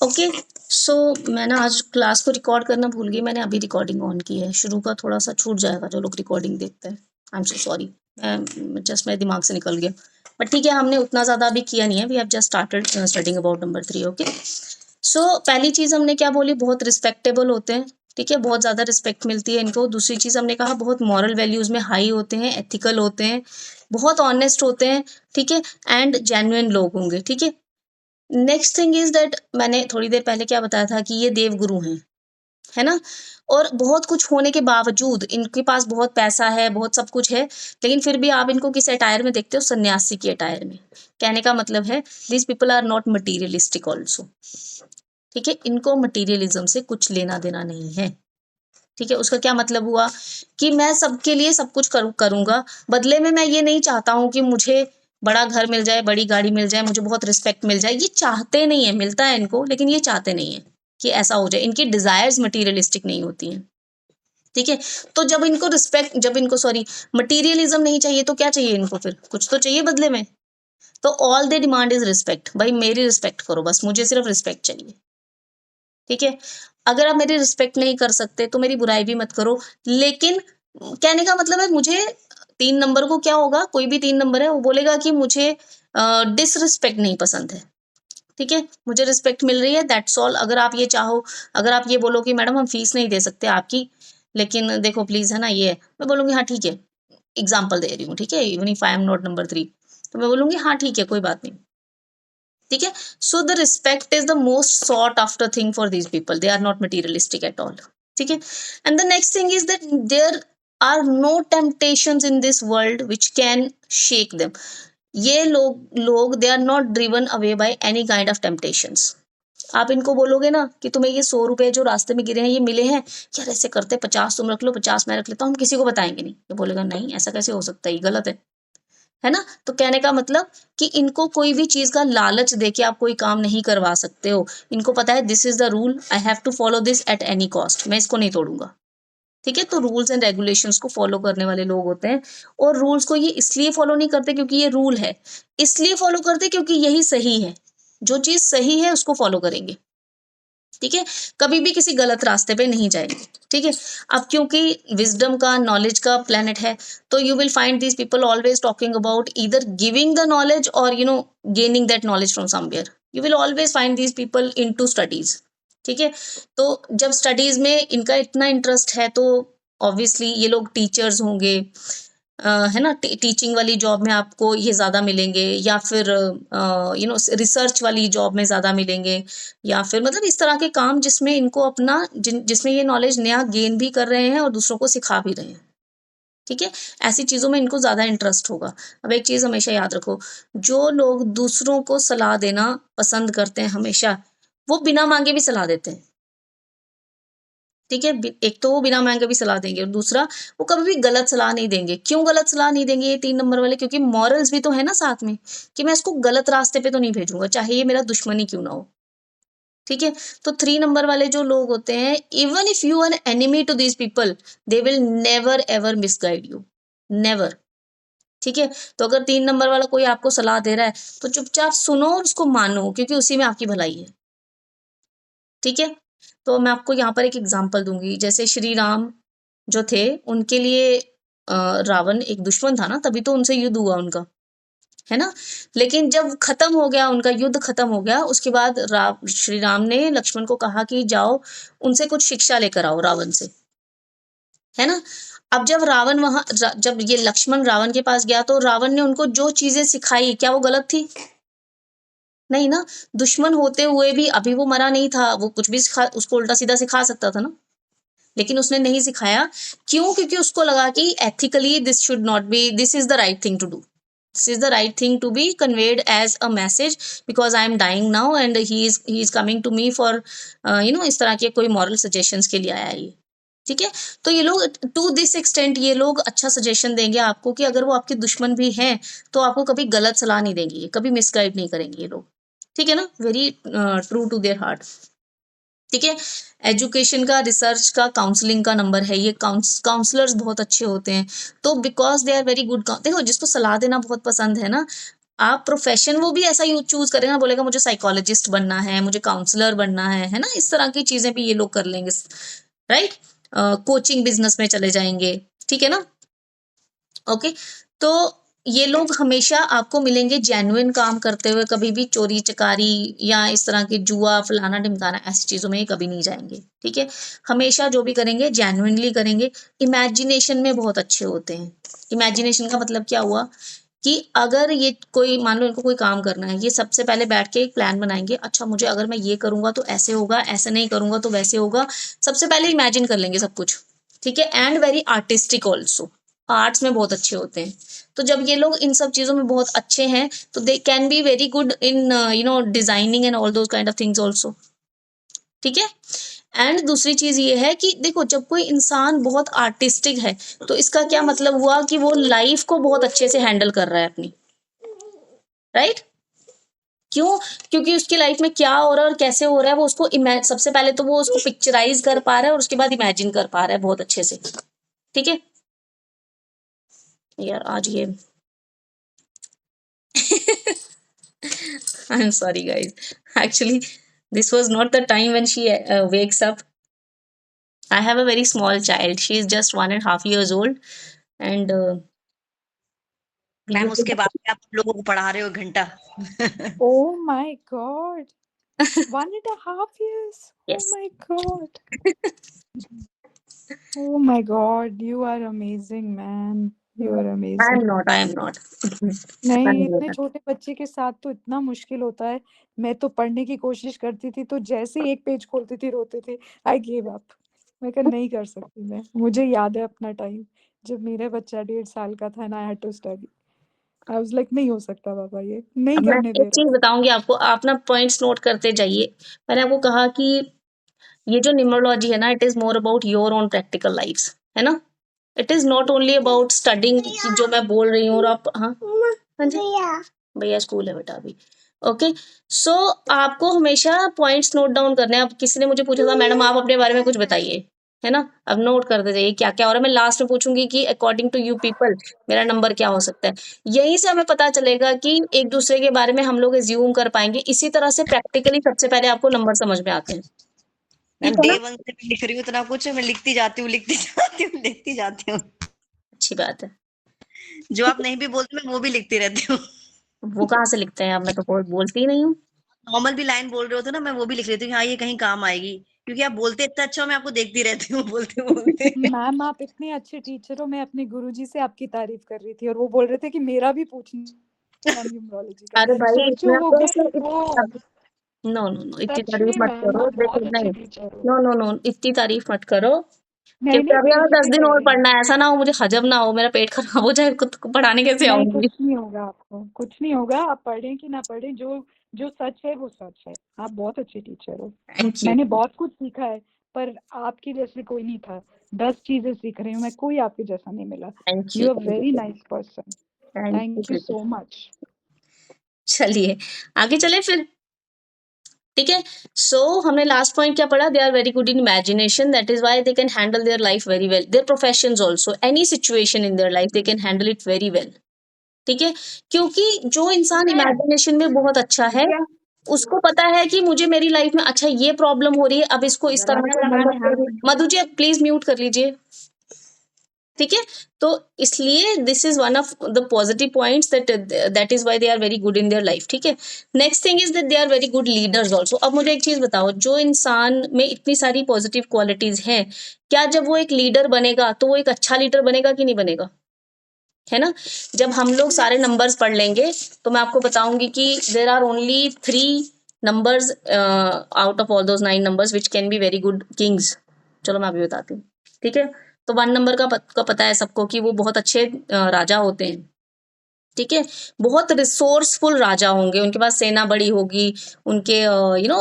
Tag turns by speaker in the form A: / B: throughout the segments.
A: Okay. सो मैं ना आज क्लास को रिकॉर्ड करना भूल गई, मैंने अभी रिकॉर्डिंग ऑन की है। शुरू का थोड़ा सा छूट जाएगा जो लोग रिकॉर्डिंग देखते हैं। आई एम सो सॉरी, जस्ट मेरे दिमाग से निकल गया। बट ठीक है, हमने उतना ज़्यादा अभी किया नहीं है, we have just started studying about number 3। Okay. So पहली चीज़ हमने क्या बोली, बहुत रिस्पेक्टेबल होते हैं। ठीक है, बहुत ज़्यादा रिस्पेक्ट मिलती है इनको। दूसरी चीज़ हमने कहा बहुत मॉरल वैल्यूज़ में हाई होते हैं, एथिकल होते हैं, बहुत ऑनेस्ट होते हैं। ठीक है, एंड जेन्युइन लोग होंगे। ठीक है। नेक्स्ट थिंग इज दैट, मैंने थोड़ी देर पहले क्या बताया था कि ये देवगुरु हैं, है ना। और बहुत कुछ होने के बावजूद, इनके पास बहुत पैसा है, बहुत सब कुछ है, लेकिन फिर भी आप इनको किस अटायर में देखते हो, सन्यासी की अटायर में। कहने का मतलब है this people are not materialistic also. ठीक है, इनको मटीरियलिज्म से कुछ लेना देना नहीं है। ठीक है, उसका क्या मतलब हुआ कि मैं सबके लिए सब कुछ करूंगा, बदले में मैं ये नहीं चाहता हूं कि मुझे बड़ा घर मिल जाए, बड़ी गाड़ी मिल जाए, मुझे बहुत रिस्पेक्ट मिल जाए। ये चाहते नहीं है, मिलता है इनको, लेकिन ये चाहते नहीं है कि ऐसा हो जाए। इनकी डिजायर्स मटीरियलिस्टिक नहीं होती हैं। ठीक है, तो जब इनको सॉरी मटीरियलिज्म नहीं चाहिए तो क्या चाहिए इनको, फिर कुछ तो चाहिए बदले में। तो all they demand is respect. भाई मेरी रिस्पेक्ट करो, बस मुझे सिर्फ रिस्पेक्ट चाहिए। ठीक है, अगर आप मेरी रिस्पेक्ट नहीं कर सकते तो मेरी बुराई भी मत करो। लेकिन कहने का मतलब है, मुझे 3 नंबर को क्या होगा, कोई भी 3 नंबर है वो बोलेगा कि मुझे डिसरिस्पेक्ट नहीं पसंद है। ठीक है, मुझे रिस्पेक्ट मिल रही है, दैट्स ऑल। अगर आप ये चाहो, अगर आप ये बोलो कि मैडम हम फीस नहीं दे सकते आपकी, लेकिन देखो प्लीज, है ना, ये है, मैं बोलूंगी हाँ ठीक है, एग्जाम्पल दे रही हूँ। ठीक है, even if I am not number 3, तो मैं बोलूंगी हाँ ठीक है, कोई बात नहीं। ठीक है, so the respect is the most sought after thing for these people, they are not materialistic at all. ठीक है, and the next thing is that there are no temptations in this world which can shake them. ये लोग they are not driven away by any kind of temptations. आप इनको बोलोगे ना कि तुम्हें ये 100 रुपए जो रास्ते में गिरे हैं ये मिले हैं, यार ऐसे करते 50 तुम रख लो, 50 मैं रख लेता हूँ, हम किसी को बताएंगे नहीं। ये बोलेगा नहीं, ऐसा कैसे हो सकता है, ये गलत है ना। तो कहने का मतलब कि इनको कोई भी चीज का लालच देके आप कोई काम नहीं करवा सकते हो। इनको पता है this is the rule, I have to follow this at any cost, मैं इसको नहीं तोड़ूंगा। ठीक है, तो रूल्स एंड रेगुलेशंस को फॉलो करने वाले लोग होते हैं। और रूल्स को ये इसलिए फॉलो नहीं करते क्योंकि ये रूल है, इसलिए फॉलो करते क्योंकि यही सही है। जो चीज सही है उसको फॉलो करेंगे। ठीक है, कभी भी किसी गलत रास्ते पे नहीं जाएंगे। ठीक है, अब क्योंकि विजडम का, नॉलेज का प्लेनेट है, तो you will find these people always talking about either giving the knowledge और gaining that knowledge from somewhere. You will always find these people into studies. ठीक है, तो जब स्टडीज में इनका इतना इंटरेस्ट है तो ऑब्वियसली ये लोग टीचर्स होंगे, है ना। टीचिंग वाली जॉब में आपको ये ज़्यादा मिलेंगे, या फिर रिसर्च वाली जॉब में ज़्यादा मिलेंगे, या फिर मतलब इस तरह के काम जिसमें इनको अपना जिसमें ये नॉलेज नया गेन भी कर रहे हैं और दूसरों को सिखा भी रहे हैं। ठीक है, ऐसी चीज़ों में इनको ज़्यादा इंटरेस्ट होगा। अब एक चीज़ हमेशा याद रखो, जो लोग दूसरों को सलाह देना पसंद करते हैं हमेशा, वो बिना मांगे भी सलाह देते हैं। ठीक है, एक तो वो बिना मांगे भी सलाह देंगे, और दूसरा वो कभी भी गलत सलाह नहीं देंगे। क्यों गलत सलाह नहीं देंगे ये 3 नंबर वाले? क्योंकि मॉरल्स भी तो है ना साथ में, कि मैं इसको गलत रास्ते पे तो नहीं भेजूंगा, चाहे ये मेरा दुश्मन ही क्यों ना हो। ठीक है, तो 3 नंबर वाले जो लोग होते हैं, even if you are enemy to these people, they will never ever misguide you, never. ठीक है, तो अगर 3 नंबर वाला कोई आपको सलाह दे रहा है तो चुपचाप सुनो और उसको मानो, क्योंकि उसी में आपकी भलाई है। ठीक है, तो मैं आपको यहाँ पर एक एग्जांपल दूंगी। जैसे श्री राम जो थे, उनके लिए रावण एक दुश्मन था ना, तभी तो उनसे युद्ध हुआ उनका, है ना। लेकिन जब खत्म हो गया उनका युद्ध, खत्म हो गया, उसके बाद श्री राम ने लक्ष्मण को कहा कि जाओ उनसे कुछ शिक्षा लेकर आओ, रावण से, है ना। अब जब रावण जब ये लक्ष्मण रावण के पास गया तो रावण ने उनको जो चीजें सिखाई, क्या वो गलत थी? नहीं ना। दुश्मन होते हुए भी अभी वो मरा नहीं था, वो कुछ भी उसको उल्टा सीधा सिखा सकता था ना, लेकिन उसने नहीं सिखाया। क्यों? क्योंकि उसको लगा कि ethically this should not be, this is the right thing to do, this is the right thing to be conveyed as a message, because I am dying now and he is coming to me for इस तरह के कोई moral suggestions के लिए आया है ये। ठीक है, तो ये लोग टू दिस एक्सटेंट ये लोग अच्छा सजेशन देंगे आपको, कि अगर वो आपके दुश्मन भी हैं तो आपको कभी गलत सलाह नहीं देंगे, ये कभी मिसगाइड नहीं करेंगे ये लोग। ठीक है ना, very true to their heart. ठीक है, एजुकेशन का, रिसर्च का, काउंसलिंग का नंबर है ये। काउंसलर्स बहुत अच्छे होते हैं, तो because they are very good. देखो, जिसको सलाह देना बहुत पसंद है ना, आप प्रोफेशन वो भी ऐसा यूज चूज करेगा, बोलेगा मुझे साइकोलॉजिस्ट बनना है, मुझे काउंसलर बनना है ना, इस तरह की चीजें भी ये लोग कर लेंगे, राइट। कोचिंग बिजनेस में चले जाएंगे, ठीक है ना। ओके, तो ये लोग हमेशा आपको मिलेंगे जेन्युइन काम करते हुए, कभी भी चोरी चकारी या इस तरह की जुआ फलाना ढिमकाना ऐसी चीजों में ये कभी नहीं जाएंगे, ठीक है। हमेशा जो भी करेंगे जेन्युइनली करेंगे। इमेजिनेशन में बहुत अच्छे होते हैं। इमेजिनेशन का मतलब क्या हुआ कि अगर ये कोई, मान लो इनको कोई काम करना है, ये सबसे पहले बैठ के एक प्लान बनाएंगे, अच्छा मुझे अगर मैं ये करूंगा तो ऐसे होगा, ऐसे नहीं करूंगा तो वैसे होगा, सबसे पहले इमेजिन कर लेंगे सब कुछ, ठीक है। And very artistic also, arts में बहुत अच्छे होते हैं। तो जब ये लोग इन सब चीजों में बहुत अच्छे हैं तो they can be very good in designing and all those kind of things also, ठीक है। एंड दूसरी चीज ये है कि देखो, जब कोई इंसान बहुत आर्टिस्टिक है तो इसका क्या मतलब हुआ कि वो लाइफ को बहुत अच्छे से हैंडल कर रहा है अपनी, राइट। क्यों? क्योंकि उसकी लाइफ में क्या हो रहा है और कैसे हो रहा है वो उसको सबसे पहले तो वो उसको पिक्चराइज कर पा रहा है और उसके बाद इमेजिन कर पा रहा है बहुत अच्छे से, ठीक है। यार आज ये I'm sorry, guys. Actually, this was not the time when she wakes up. I have a very small child. She is just 1.5 years old, and we
B: ma'am
A: used to
B: उसके बाद में आप लोगों को पढ़ा रहे हो घंटा।
C: Oh my God. 1.5 years. Oh
A: yes.
C: my God. Oh my God. You are amazing, man. You are
A: I
C: amazing.
A: am not. I am not.
C: नहीं,
A: I'm
C: इतने
A: not.
C: छोटे बच्चे के साथ तो इतना मुश्किल होता है। मैं तो पढ़ने की कोशिश करती थी तो जैसे ही एक पेज खोलती थी रोती थी। I give up. मैं कहा नहीं कर सकती मैं। मुझे याद है अपना टाइम जब मेरा बच्चा 1.5 साल का था ना, I had to study. I was like नहीं हो सकता पापा, ये नहीं
A: अब मैं
C: करने
A: एक
C: दे
A: चीज
C: रहा।
A: बताऊंगी आपको, आप ना पॉइंट्स नोट करते जाइए। मैंने आपको कहा कि ये जो न्यूमरोलॉजी है ना, it is more about your own practical life, है ना। It is not only about studying जो मैं बोल रही हूँ, और आप, हाँ हाँ जी भैया स्कूल है बेटा अभी। ओके, सो आपको हमेशा पॉइंट्स नोट डाउन करने हैं। अब किसी ने मुझे पूछा था मैडम आप अपने बारे में कुछ बताइए, है ना। अब नोट करते जाइए क्या क्या हो रहा है। मैं लास्ट में पूछूंगी कि अकॉर्डिंग टू यू पीपल मेरा नंबर क्या हो सकता है। यहीं से हमें पता चलेगा कि एक दूसरे के बारे में हम लोग एज्यूम कर पाएंगे। इसी तरह से प्रैक्टिकली सबसे पहले आपको नंबर समझ में आते हैं,
B: मैम
A: ठीक है
B: डे
A: ना।
B: 1 से मैं लिख रही हूँ इतना कुछ, मैं लिखती जाती हूँ लिखती जाती हूँ लिखती जाती हूँ।
A: अच्छी बात है।
B: जो आप नहीं भी बोलते मैं वो भी लिखती रहती हूँ।
A: वो कहाँ से लिखते हैं? अब मैं तो बोलती ही नहीं हूँ।
B: नॉर्मल भी लाइन बोल रहे होते ना, मैं वो भी लिख लेती हूँ कि हाँ ये कहीं काम आएगी, क्योंकि आप बोलते इतना अच्छा हो, मैं आपको देखती रहती हूँ बोलते बोलते।
C: मैम आप इतने अच्छे टीचर हो। मैं अपने गुरुजी से आपकी तारीफ कर रही थी और वो बोल रहे थे कि मेरा भी पूछना न्यूमरोलॉजी का।
A: अरे भाई
C: सोचो
A: मैं
C: वो
A: तो सिर्फ
C: वो
A: नो नो नो इतनी
C: सच
A: तारीफ
C: में
A: मत
C: मैम
A: करो,
C: आप
A: देखो
C: बहुत अच्छे
A: नहीं,
C: टीचर हो।
A: नो नो नो इतनी तारीफ मत करो,
C: नहीं
A: क्योंकि
C: नहीं
A: अभी अगर
C: फिर
A: 10
C: भी
A: दिन
C: कह
A: और
C: रही हूँ।
A: पढ़ना है, ऐसा ना हो मुझे हजम ना हो, मेरा पेट खराब हो जाए, खुद को पढ़ाने कैसे
C: नहीं
A: आऊंगी।
C: कुछ नहीं होगा आपको, कुछ नहीं होगा। आप पढ़ें कि ना पढ़ें, जो जो सच है वो सच है। आप बहुत अच्छे टीचर हो।
A: Thank you.
C: मैंने बहुत कुछ सीखा है पर आपके जैसे कोई नहीं था। 10 चीजें सीख रही हूँ मैं, कोई आपके जैसा नहीं मिला।
A: Thank you.
C: You are very nice person.
A: Thank
C: thank you
A: you.
C: So much.
A: चलिए आगे चले फिर, ठीक है। सो हमने लास्ट पॉइंट क्या पढ़ा? They are very good in imagination, that is why they can handle their life very well, their professions also, any situation in their life they can handle it very well, ठीक है। क्योंकि जो इंसान imagination में बहुत अच्छा है उसको पता है कि मुझे मेरी लाइफ में अच्छा ये प्रॉब्लम हो रही है, अब इसको इस तरह से handle. Madhu ji please mute कर लीजिए, ठीक है। तो इसलिए this is one of the positive points that is why they are very good in their life, ठीक है। Next thing is that they are very good leaders also. अब मुझे एक चीज बताओ, जो इंसान में इतनी सारी पॉजिटिव क्वालिटीज हैं, क्या जब वो एक लीडर बनेगा तो वो एक अच्छा लीडर बनेगा कि नहीं बनेगा, है ना। जब हम लोग सारे नंबर्स पढ़ लेंगे तो मैं आपको बताऊंगी कि there are only 3 numbers out of all those 9 numbers which can be very good kings. चलो मैं अभी बताती हूँ, ठीक है। तो 1 नंबर का पता है सबको कि वो बहुत अच्छे राजा होते हैं, ठीक है। बहुत रिसोर्सफुल राजा होंगे, उनके पास सेना बड़ी होगी, उनके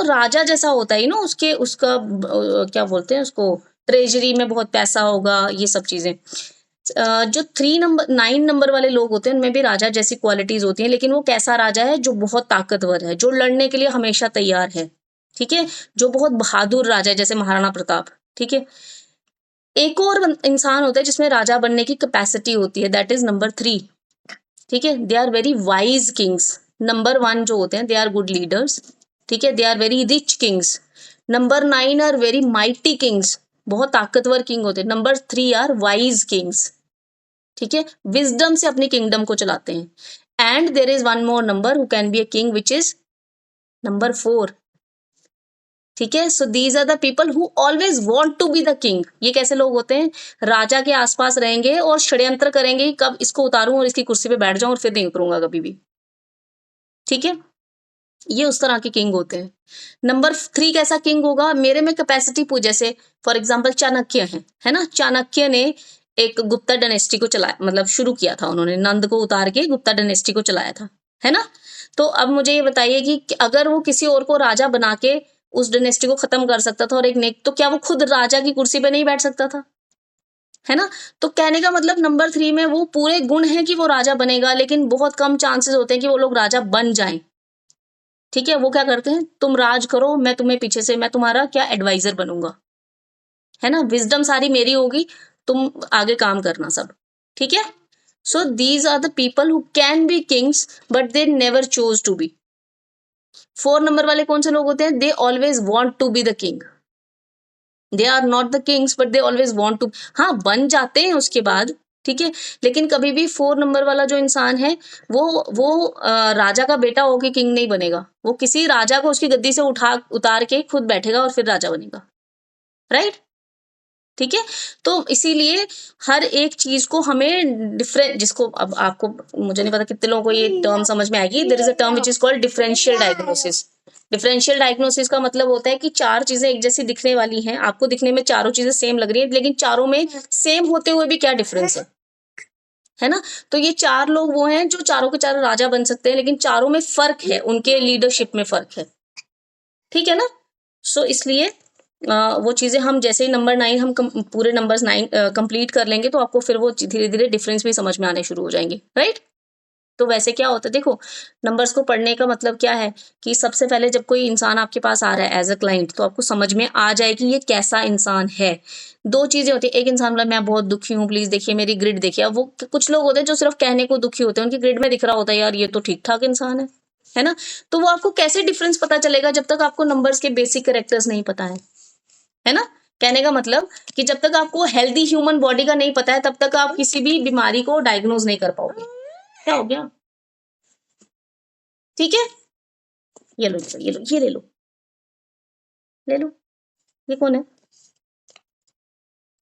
A: राजा जैसा होता है उसके उसका क्या बोलते हैं उसको, ट्रेजरी में बहुत पैसा होगा, ये सब चीजें। जो 9 नंबर वाले लोग होते हैं उनमें भी राजा जैसी क्वालिटीज होती हैं, लेकिन वो कैसा राजा है? जो बहुत ताकतवर है, जो लड़ने के लिए हमेशा तैयार है, ठीक है। जो बहुत बहादुर राजा है, जैसे महाराणा प्रताप, ठीक है। एक और इंसान होता है जिसमें राजा बनने की कैपेसिटी होती है, दैट इज नंबर 3, ठीक है, they are very wise kings. Number 1 जो होते हैं दे आर गुड लीडर्स, ठीक है, they are very rich kings. Number 9 are very mighty kings, बहुत ताकतवर किंग होते हैं। नंबर 3 आर वाइज किंग्स, ठीक है, विजडम से अपनी किंगडम को चलाते हैं। And there is one more number who can be a king which is number 4, ठीक है। So these are the people who always want to be the king. ये कैसे लोग होते हैं? राजा के आसपास रहेंगे और षड्यंत्र करेंगे कि कब इसको उतारूं और इसकी कुर्सी पे बैठ जाऊं और फिर नहीं उतरूंगा कभी भी, ठीक है। ये उस तरह के किंग होते हैं। नंबर 3 कैसा किंग होगा? मेरे में कैपेसिटी जैसे फॉर एग्जाम्पल चाणक्य है ना। चाणक्य ने एक गुप्ता डायनेस्टी को चलाया, मतलब शुरू किया था उन्होंने, नंद को उतार के गुप्ता डायनेस्टी को चलाया था, है ना। तो अब मुझे ये बताइए कि अगर वो किसी और को राजा बना के उस डायनेस्टी को खत्म कर सकता था और एक नेक, तो क्या वो खुद राजा की कुर्सी पे नहीं बैठ सकता था? है ना। तो कहने का मतलब नंबर 3 में वो पूरे गुण है कि वो राजा बनेगा, लेकिन बहुत कम चांसेस होते हैं कि वो लोग राजा बन जाएं, ठीक है। वो क्या करते हैं, तुम राज करो, मैं तुम्हें पीछे से, मैं तुम्हारा क्या एडवाइजर बनूंगा, है ना। विजडम सारी मेरी होगी, तुम आगे काम करना सब, ठीक है। So these are the people who can be kings but they never chose to be. 4 number वाले कौन से लोग होते हैं? They always want to be the king. They are not the kings but they always want to, हाँ बन जाते हैं उसके बाद, ठीक है। लेकिन कभी भी 4 नंबर वाला जो इंसान है वो राजा का बेटा होके किंग नहीं बनेगा। वो किसी राजा को उसकी गद्दी से उतार के खुद बैठेगा और फिर राजा बनेगा, राइट, ठीक है। तो इसीलिए हर एक चीज को हमें डिफरेंट, जिसको अब आपको, मुझे नहीं पता कितने लोगों को ये टर्म समझ में आएगी। There is a term which is called differential diagnosis. Differential diagnosis का मतलब होता है कि 4 चीजें एक जैसी दिखने वाली हैं, आपको दिखने में चारों चीजें सेम लग रही है, लेकिन चारों में सेम होते हुए भी क्या डिफरेंस है ना। तो ये 4 लोग वो हैं जो चारों के चारों राजा बन सकते हैं, लेकिन चारों में फर्क है, उनके लीडरशिप में फर्क है, ठीक है ना। सो इसलिए वो चीजें हम जैसे ही नंबर 9 हम पूरे नंबर्स 9 कंप्लीट कर लेंगे तो आपको फिर वो धीरे धीरे डिफरेंस भी समझ में आने शुरू हो जाएंगे, राइट। तो वैसे क्या होता है, देखो नंबर्स को पढ़ने का मतलब क्या है कि सबसे पहले जब कोई इंसान आपके पास आ रहा है एज अ क्लाइंट, तो आपको समझ में आ जाए कि ये कैसा इंसान है। 2 चीजें होती है, एक इंसान बोला मैं बहुत दुखी हूँ, प्लीज देखिए मेरी ग्रिड देखिए। अब वो कुछ लोग होते हैं जो सिर्फ कहने को दुखी होते हैं, उनकी ग्रिड में दिख रहा होता है यार ये तो ठीक ठाक इंसान है ना। तो वो आपको कैसे डिफरेंस पता चलेगा जब तक आपको नंबर्स के बेसिक कैरेक्टर्स नहीं पता है ना। कहने का मतलब कि जब तक आपको हेल्दी ह्यूमन बॉडी का नहीं पता है तब तक आप किसी भी बीमारी को डायग्नोज नहीं कर पाओगे। क्या हो गया, ठीक है। ये लो ये लो ये ले लो, ले लो, ये कौन है,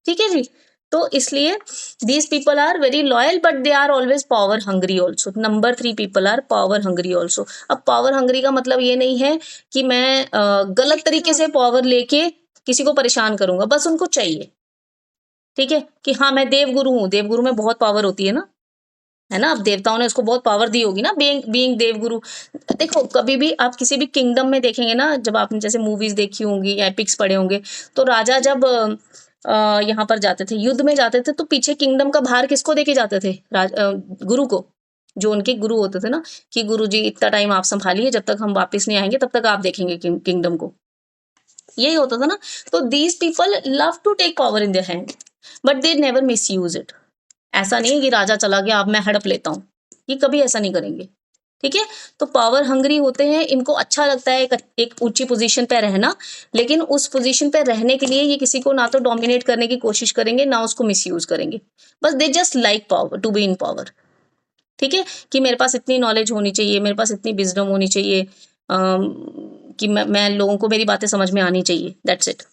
A: ठीक है जी। तो इसलिए these people are very loyal but they are always power hungry also. Number 3 people are power hungry also. अब पावर हंग्री का मतलब ये नहीं है कि मैं गलत तरीके से पावर लेके किसी को परेशान करूंगा, बस उनको चाहिए, ठीक है, कि हाँ मैं देवगुरु हूँ। देवगुरु में बहुत पावर होती है ना। अब देवताओं ने उसको बहुत पावर दी होगी ना, बीइंग देवगुरु। देखो कभी भी आप किसी भी किंगडम में देखेंगे ना, जब आपने जैसे मूवीज देखी होंगी या एपिक्स पढ़े होंगे, तो राजा जब यहाँ पर जाते थे, युद्ध में जाते थे, तो पीछे किंगडम का भार किसको देके जाते थे? गुरु को, जो उनके गुरु होते थे ना, कि गुरु जी इतना टाइम आप संभालिए, जब तक हम वापस नहीं आएंगे तब तक आप देखेंगे किंगडम को। यही होता था ना। तो these people love to take power in their hand but they never misuse it. ऐसा नहीं है कि राजा चला गया अब मैं हड़प लेता हूँ, ये कभी ऐसा नहीं करेंगे, ठीक है। तो पावर हंग्री होते हैं, इनको अच्छा लगता है एक ऊंची पोजीशन पे रहना, लेकिन उस पोजीशन पे रहने के लिए ये किसी को ना तो डोमिनेट करने की कोशिश करेंगे ना उसको मिसयूज करेंगे। बस they just like power, to be in power, ठीक है, कि मेरे पास इतनी नॉलेज होनी चाहिए, मेरे पास इतनी विजडम होनी चाहिए, कि मैं लोगों को मेरी बातें समझ में आनी चाहिए, दैट्स इट,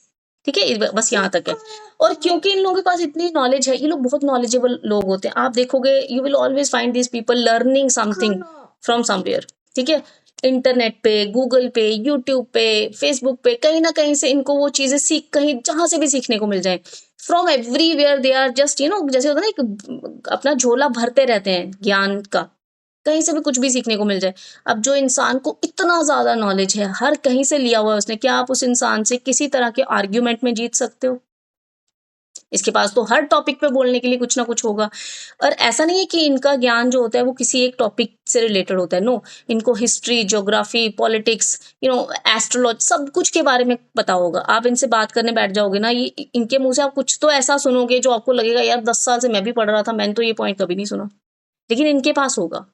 A: ठीक है। बस यहाँ तक है। और क्योंकि इन लोगों के पास इतनी नॉलेज है, ये लोग बहुत नॉलेजेबल लोग होते हैं, आप देखोगे you will always find this people learning something from somewhere, ठीक है। इंटरनेट पे, गूगल पे, यूट्यूब पे, फेसबुक पे, कहीं ना कहीं से इनको वो चीजें कहीं जहां से भी सीखने को मिल जाए, from everywhere they are just जैसे होता है ना, एक अपना झोला भरते रहते हैं ज्ञान का, कहीं से भी कुछ भी सीखने को मिल जाए। अब जो इंसान को इतना ज्यादा नॉलेज है, हर कहीं से लिया हुआ है उसने, क्या आप उस इंसान से किसी तरह के आर्ग्यूमेंट में जीत सकते हो? इसके पास तो हर टॉपिक पे बोलने के लिए कुछ ना कुछ होगा। और ऐसा नहीं है कि इनका ज्ञान जो होता है वो किसी एक टॉपिक से रिलेटेड होता है, नो, इनको हिस्ट्री, ज्योग्राफी, पॉलिटिक्स, एस्ट्रोलॉजी, सब कुछ के बारे में पता होगा। आप इनसे बात करने बैठ जाओगे ना, ये इनके मुंह से आप कुछ तो ऐसा सुनोगे जो आपको लगेगा यार 10 साल से मैं भी पढ़ रहा था, मैंने तो ये पॉइंट कभी नहीं सुना, लेकिन इनके पास होगा,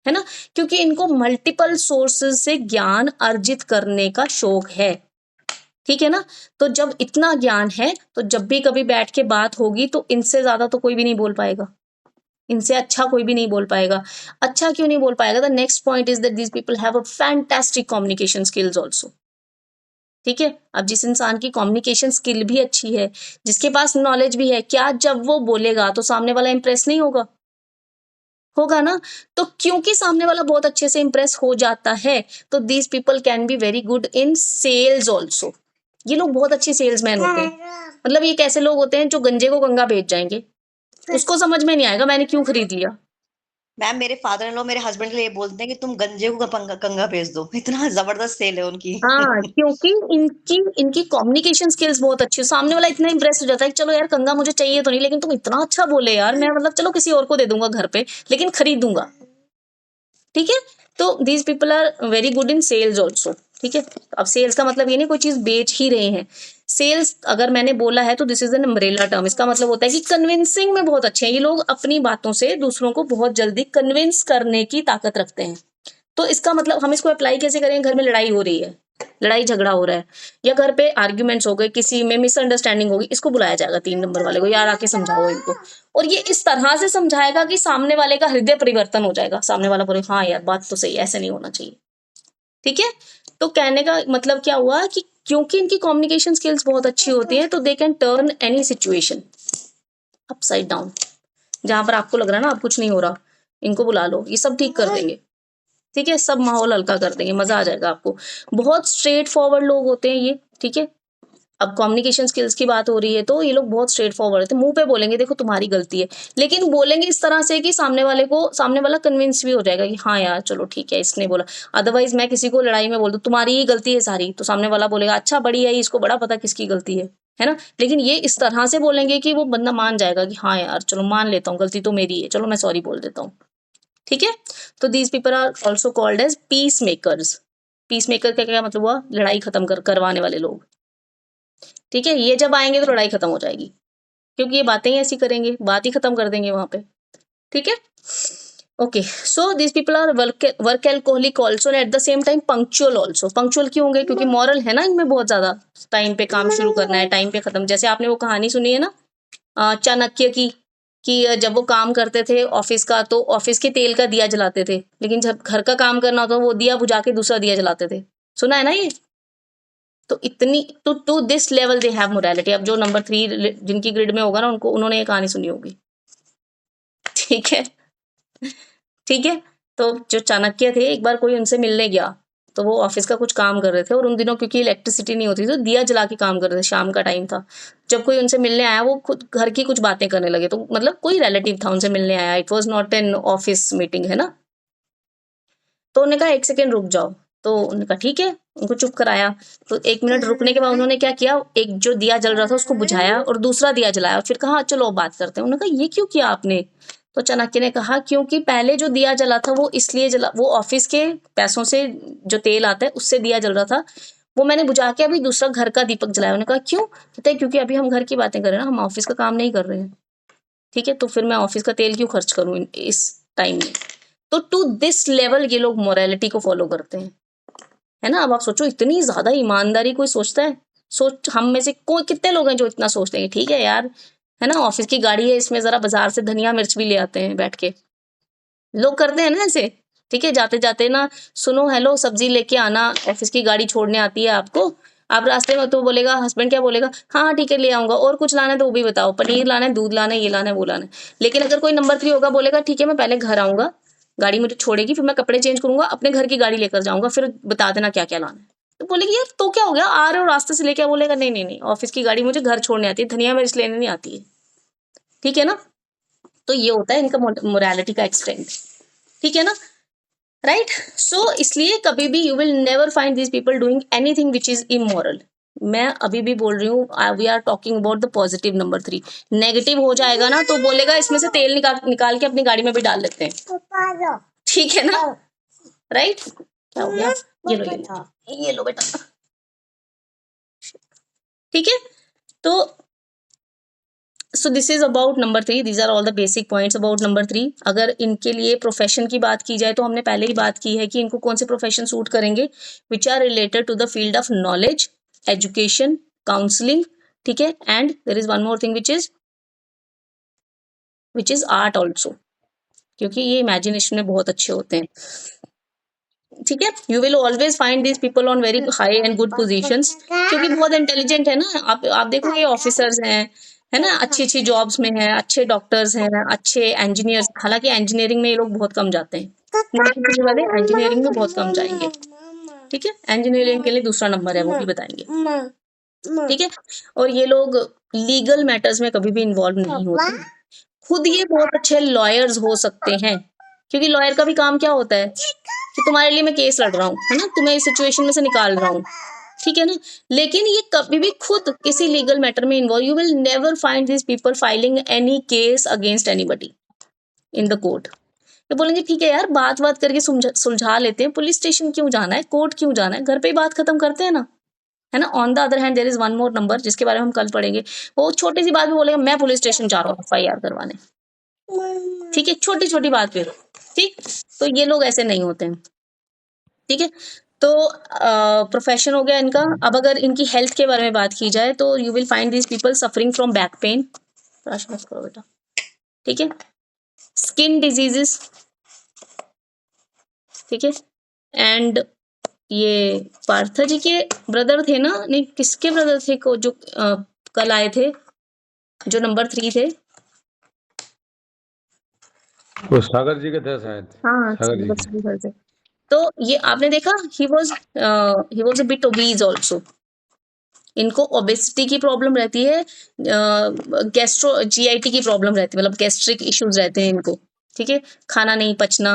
A: है ना, क्योंकि इनको मल्टीपल सोर्सेज से ज्ञान अर्जित करने का शौक है, ठीक है ना। तो जब इतना ज्ञान है तो जब भी कभी बैठ के बात होगी तो इनसे ज्यादा तो कोई भी नहीं बोल पाएगा, इनसे अच्छा कोई भी नहीं बोल पाएगा। अच्छा क्यों नहीं बोल पाएगा? The next point is that these people have a fantastic communication skills also, ठीक है। अब जिस इंसान की कम्युनिकेशन स्किल भी अच्छी है, जिसके पास नॉलेज भी है, क्या जब वो बोलेगा तो सामने वाला इंप्रेस नहीं होगा? होगा ना। तो क्योंकि सामने वाला बहुत अच्छे से इंप्रेस हो जाता है तो these people can be very good in sales also. ये लोग बहुत अच्छे सेल्समैन होते हैं। मतलब ये कैसे लोग होते हैं जो गंजे को गंगा बेच जाएंगे, उसको समझ में नहीं आएगा मैंने क्यों खरीद लिया।
B: मैम मेरे फादर इन लॉ मेरे हस्बैंड के लिए बोलते हैं कि तुम गंजे को कंगा भेज दो, इतना जबरदस्त सेल है उनकी।
A: हाँ, क्योंकि इनकी इनकी कम्युनिकेशन स्किल्स बहुत अच्छी है। सामने वाला इतना इंप्रेस हो जाता है कि चलो यार कंगा मुझे चाहिए तो नहीं, लेकिन तुम इतना अच्छा बोले यार, मैं मतलब चलो किसी और को दे दूंगा घर पे, लेकिन खरीदूंगा, ठीक है। तो these people are very good in sales also, ठीक है। अब सेल्स का मतलब ये नहीं कोई चीज बेच ही रहे हैं। सेल्स अगर मैंने बोला है तो this is an umbrella term. इसका मतलब होता है कि कन्विंसिंग में बहुत अच्छे हैं ये लोग, अपनी बातों से दूसरों को बहुत जल्दी कन्विंस करने की ताकत रखते हैं। तो इसका मतलब हम इसको अप्लाई कैसे करें? घर में लड़ाई हो रही है, लड़ाई झगड़ा हो रहा है, या घर पे आर्ग्यूमेंट्स हो गए, किसी में मिसअंडरस्टैंडिंग होगी, इसको बुलाया जाएगा 3 नंबर वाले को, यार आके समझाओ इनको। और ये इस तरह से समझाएगा कि सामने वाले का हृदय परिवर्तन हो जाएगा, सामने वाला बोले हाँ यार बात तो सही है, ऐसे नहीं होना चाहिए, ठीक है। तो कहने का मतलब क्या हुआ कि क्योंकि इनकी कम्युनिकेशन स्किल्स बहुत अच्छी होती है तो they can turn any situation upside down. जहां पर आपको लग रहा है ना अब कुछ नहीं हो रहा, इनको बुला लो, ये सब ठीक कर देंगे, ठीक है। सब माहौल हल्का कर देंगे, मजा आ जाएगा आपको। बहुत स्ट्रेट फॉरवर्ड लोग होते हैं ये, ठीक है। अब कम्युनिकेशन स्किल्स की बात हो रही है तो ये लोग बहुत स्ट्रेट फॉरवर्ड होते हैं, मुंह पे बोलेंगे देखो तुम्हारी गलती है, लेकिन बोलेंगे इस तरह से कि सामने वाला कन्विंस भी हो जाएगा कि हाँ यार चलो ठीक है इसने बोला। अदरवाइज मैं किसी को लड़ाई में बोल दूं तुम्हारी ही गलती है सारी, तो सामने वाला बोलेगा अच्छा बढ़िया है, इसको बड़ा पता किसकी गलती है ना। लेकिन ये इस तरह से बोलेंगे कि वो बंदा मान जाएगा कि हाँ यार चलो मान लेता हूँ गलती तो मेरी है, चलो मैं सॉरी बोल देता हूँ, ठीक है। तो these people are also called as peace makers. Peace maker का क्या मतलब हुआ? लड़ाई खत्म करवाने वाले लोग, ठीक है। ये जब आएंगे तो लड़ाई खत्म हो जाएगी, क्योंकि ये बातें ही ऐसी करेंगे, बात ही खत्म कर देंगे वहां पे, ठीक है। Okay, so this people are work alcoholic also at the same time punctual also. Punctual क्यों होंगे? क्योंकि मॉरल है ना इनमें बहुत ज्यादा, टाइम पे काम शुरू करना है, टाइम पे खत्म। जैसे आपने वो कहानी सुनी है ना चाणक्य की, कि जब वो काम करते थे ऑफिस का तो ऑफिस के तेल का दिया जलाते थे, लेकिन जब घर का काम करना होता वो दिया बुझा के दूसरा दिया जलाते थे। सुना है ना ये? तो इतनी to this level they have morality. अब जो नंबर 3 जिनकी ग्रिड में होगा ना उनको, उन्होंने ये कहानी सुनी होगी, ठीक है, ठीक है। तो जो चाणक्य थे एक बार कोई उनसे मिलने गया, तो वो ऑफिस का कुछ काम कर रहे थे और उन दिनों क्योंकि इलेक्ट्रिसिटी नहीं होती थी तो दिया जला के काम कर रहे थे, शाम का टाइम था। जब कोई उनसे मिलने आया वो खुद घर की कुछ बातें करने लगे, तो मतलब कोई रिलेटिव था उनसे मिलने आया, it was not an office meeting, है ना। तो उन्होंने कहा 1 सेकेंड रुक जाओ, तो उन्होंने कहा ठीक है, उनको चुप कराया। तो 1 मिनट रुकने के बाद उन्होंने क्या किया, एक जो दिया जल रहा था उसको बुझाया और दूसरा दिया जलाया और फिर कहा चलो बात करते हैं। उन्होंने कहा ये क्यों किया आपने? तो चाणक्य ने कहा क्योंकि पहले जो दिया जला था वो इसलिए जला, वो ऑफिस के पैसों से जो तेल आता है उससे दिया जल रहा था, वो मैंने बुझा के अभी दूसरा घर का दीपक जलाया। उन्होंने कहा क्यों? कहते हैं क्योंकि अभी हम घर की बातें कर रहे हैं ना, हम ऑफिस का काम नहीं कर रहे हैं, ठीक है। तो फिर मैं ऑफिस का तेल क्यों खर्च करूं इस टाइम में? तो टू दिस लेवल ये लोग मोरालिटी को फॉलो करते हैं, है ना। अब आप सोचो इतनी ज्यादा ईमानदारी कोई सोचता है? सोच हम में से कोई कितने लोग हैं जो इतना सोचते हैं ठीक है यार, है ना, ऑफिस की गाड़ी है, इसमें जरा बाजार से धनिया मिर्च भी ले आते हैं बैठ के, लोग करते हैं ना ऐसे, ठीक है। जाते जाते ना सुनो हेलो सब्जी लेके आना, ऑफिस की गाड़ी छोड़ने आती है आपको, आप रास्ते में तो बोलेगा हस्बैंड क्या बोलेगा, हाँ ठीक है ले आऊंगा, और कुछ लाना है तो वो भी बताओ, पनीर लाना है, दूध लाना है, ये लाना है, वो लाना है। लेकिन अगर कोई नंबर 3 होगा बोलेगा ठीक है मैं पहले घर आऊंगा, गाड़ी मुझे छोड़ेगी, फिर मैं कपड़े चेंज करूंगा, अपने घर की गाड़ी लेकर जाऊंगा, फिर बता देना क्या क्या लाना है। तो बोलेगी यार तो क्या हो गया, आ रहे हो रास्ते से लेके, बोलेगा नहीं नहीं नहीं ऑफिस की गाड़ी मुझे घर छोड़ने आती है, धनिया मिर्च लेने नहीं आती है, ठीक है ना। तो ये होता है इनका मोरालिटी का एक्सटेंट, ठीक है ना, राइट। सो इसलिए कभी भी you will never find these people doing anything which is immoral. मैं अभी भी बोल रही हूँ we are talking about the positive number 3। Negative हो जाएगा ना तो बोलेगा इसमें से तेल निकाल के अपनी गाड़ी में भी डाल लेते हैं, ठीक है ना, राइट। क्या हो गया? ये लो बेटा, ठीक है। तो so this is about number 3. These are all the basic points about number 3. अगर इनके लिए प्रोफेशन की बात की जाए तो हमने पहले ही बात की है कि इनको कौन से प्रोफेशन सूट करेंगे, which are related to the field of knowledge, education, counselling. ठीक है, and there is one more thing which is art also, क्योंकि ये इमेजिनेशन में बहुत अच्छे होते हैं. ठीक है, you will always find this people on very high and good positions, क्योंकि बहुत इंटेलिजेंट है ना. आप देखोगे ऑफिसर्स हैं, है ना, अच्छी अच्छी जॉब्स में है, अच्छे डॉक्टर्स हैं, अच्छे इंजीनियर्स. हालांकि इंजीनियरिंग में ये लोग बहुत कम जाते हैं, नौकरी वाले इंजीनियरिंग में बहुत कम जाएंगे. ठीक है, इंजीनियरिंग के लिए दूसरा नंबर है, वो भी बताएंगे. ठीक है, और ये लोग लीगल मैटर्स में कभी भी इन्वॉल्व नहीं होते. खुद ये बहुत अच्छे लॉयर्स हो सकते हैं, क्योंकि लॉयर का भी काम क्या होता है कि तुम्हारे लिए मैं केस लड़ रहा हूँ, है ना, तुम्हें इस सिचुएशन में से निकाल रहा हूँ. ठीक है ना, लेकिन ये कभी भी खुद किसी लीगल मैटर में involve, you will never find this people filing any case against anybody in the court. ये बोलेंगे ठीक है यार, बात करके सुलझा लेते हैं, पुलिस स्टेशन क्यों जाना है, कोर्ट क्यों जाना है, घर पे ही बात खत्म करते हैं ना, है ना. On the other hand there is one more number जिसके बारे में हम कल पढ़ेंगे. वो छोटी सी बात में बोलेगा मैं पुलिस स्टेशन जा रहा हूँ FIR करवाने. ठीक है, छोटी छोटी बात पे. ठीक, तो ये लोग ऐसे नहीं होते हैं. ठीक है, तो प्रोफेशन हो गया इनका. अब अगर इनकी हेल्थ के बारे में बात की जाए तो you will find these people suffering from back pain. करो बेटा. ठीक है, स्किन डिजीजेस. ठीक है, एंड ये पार्था जी के ब्रदर थे ना, नहीं किसके ब्रदर थे को जो कल आए थे, जो नंबर 3 थे.
D: वो सागर जी के थे शायद.
A: हाँ,
D: सागर जी
A: थे. तो ये आपने देखा, he was a bit obese also. इनको ओबेसिटी की प्रॉब्लम रहती है, गैस्ट्रो GIT की प्रॉब्लम रहती है, मतलब गैस्ट्रिक इश्यूज रहते हैं इनको. ठीक है, खाना नहीं पचना,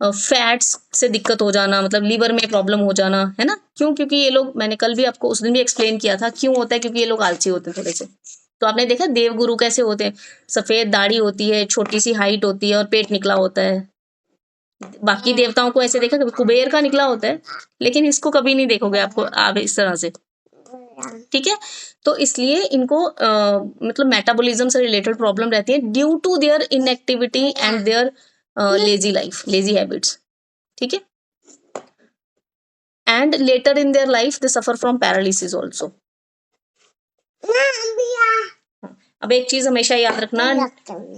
A: फैट्स से दिक्कत हो जाना, मतलब लीवर में प्रॉब्लम हो जाना, है ना. क्यों? क्योंकि ये लोग, मैंने कल भी आपको उस दिन भी एक्सप्लेन किया था क्यों होता है, क्योंकि ये लोग आलसी होते हैं थोड़े से. तो आपने देखा देवगुरु कैसे होते हैं, सफेद दाढ़ी होती है, छोटी सी हाइट होती है और पेट निकला होता है. बाकी देवताओं को ऐसे देखा, कभी कुबेर का निकला होता है, लेकिन इसको कभी नहीं देखोगे आपको आप इस तरह से. ठीक है, तो इसलिए इनको मतलब मेटाबॉलिज्म से रिलेटेड प्रॉब्लम रहती है due to their inactivity and their lazy life, lazy habits. ठीक है, and later in their life they suffer from paralysis also. अब एक चीज हमेशा याद रखना,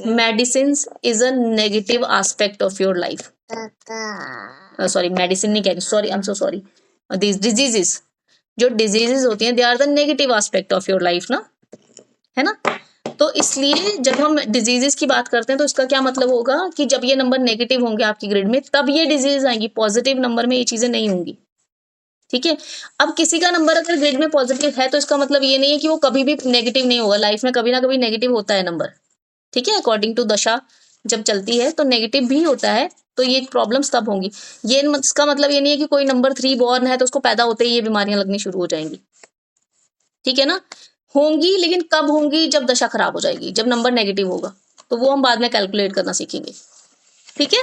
A: medicine is a negative aspect of your life. Sorry, medicine नहीं कह रही, sorry, I am so sorry. This diseases, जो डिजीजेस होती हैं, they are the negative aspect of your life ना, है ना. तो इसलिए जब हम डिजीजेस की बात करते हैं तो इसका क्या मतलब होगा कि जब ये नंबर नेगेटिव होंगे आपकी ग्रिड में तब ये डिजीज आएंगी, पॉजिटिव नंबर में ये चीजें नहीं होंगी. ठीक है, अब किसी का नंबर अगर ग्रिड में पॉजिटिव है तो इसका मतलब ये नहीं है कि वो कभी भी नेगेटिव नहीं होगा. लाइफ में कभी ना कभी नेगेटिव होता है नंबर. ठीक है, अकॉर्डिंग टू दशा जब चलती है तो नेगेटिव भी होता है, तो ये प्रॉब्लम्स तब होंगी. ये इसका मतलब ये नहीं है कि कोई नंबर 3 बॉर्न है तो उसको पैदा होते ही ये बीमारियां लगनी शुरू हो जाएंगी. ठीक है ना, होंगी, लेकिन कब होंगी, जब दशा खराब हो जाएगी, जब नंबर नेगेटिव होगा, तो वो हम बाद में कैलकुलेट करना सीखेंगे. ठीक है,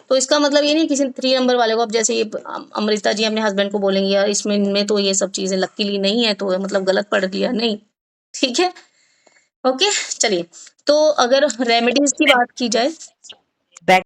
A: तो इसका मतलब ये नहीं किसी 3 नंबर वाले को, अब जैसे ये अमृता जी अपने हस्बैंड को बोलेंगे यार इसमें इनमें तो ये सब चीजें लकीली नहीं है, तो मतलब गलत पढ़ लिया, नहीं. ठीक है, ओके, चलिए. तो अगर रेमेडीज की बात की जाए